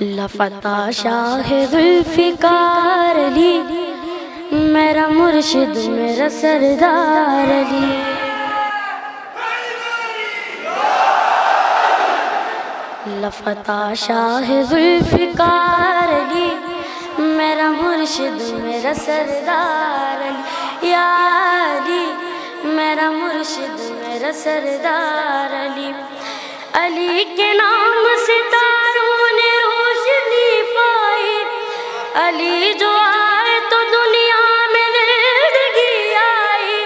لفتہ شاہ ذوالفقار علی، میرا مرشد میرا سردار علی۔ لفتہ شاہ ذوالفقار علی، میرا مرشد میرا سردار علی۔ یا علی میرا مرشد میرا سردار علی۔ علی کے نام ستاروں نے روشنی پائی، علی جو آئے تو دنیا میں زندگی آئی۔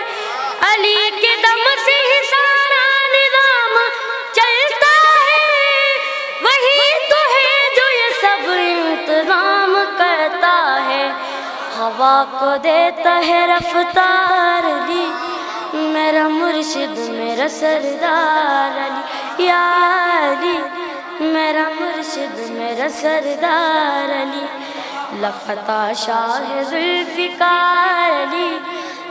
علی کے دم سے ہی سارا نظام چلتا ہے، وہی تو ہے جو یہ سب انتظام کرتا ہے۔ ہوا کو دیتا ہے رفتار علی، میرا مرشد میرا سردار علی۔ یا علی میرا مرشد میرا سردار علی۔ لفتہ شاہ ذوالفقار علی،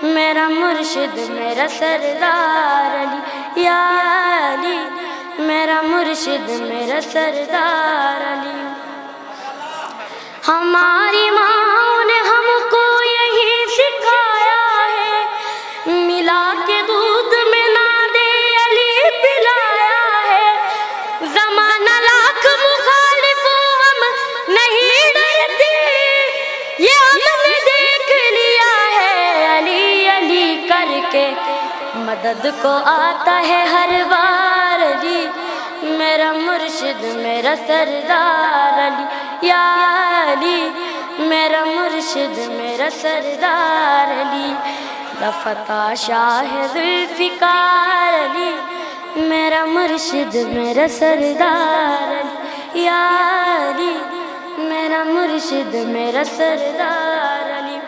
میرا مرشد میرا سردار علی۔ یا علی میرا مرشد میرا سردار علی۔ ہماری ماں نے ہم کو یہی سکھایا ہے، ملا کے دودھ میں نادے علی پلایا ہے۔ زمانہ لاکھ مخالف ہم نہیں ڈرتے، یہ ہم نے دیکھ لیا ہے۔ علی علی کر کے مدد کو آتا ہے ہر بار علی، میرا مرشد میرا سردار علی۔ یا علی میرا مرشد میرا سردار علی۔ لفتہ شاہ ذوالفقار علی، میرا مرشد میرا سردار علی۔ یا علی میرا مرشد میرا سردار علی۔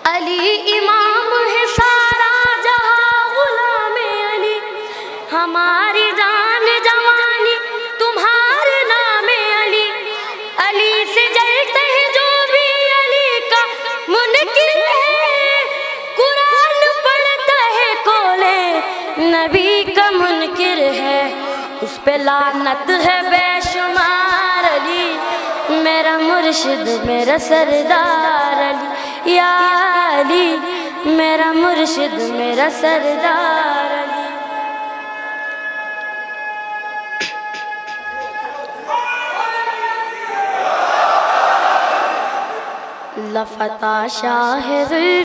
علی امام ہے سارا جہاں غلام علی، ہماری جان جوانی تمہارے نام علی۔ علی سے جلتے ہیں جو بھی علی کا منکر ہے، قرآن پڑھتا ہے کولے نبی کا منکر ہے، اس پہ لعنت ہے بے شمار علی، میرا مرشد میرا سردار علی۔ یا علی میرا مرشد میرا سردار علی۔ لفتہ شاہ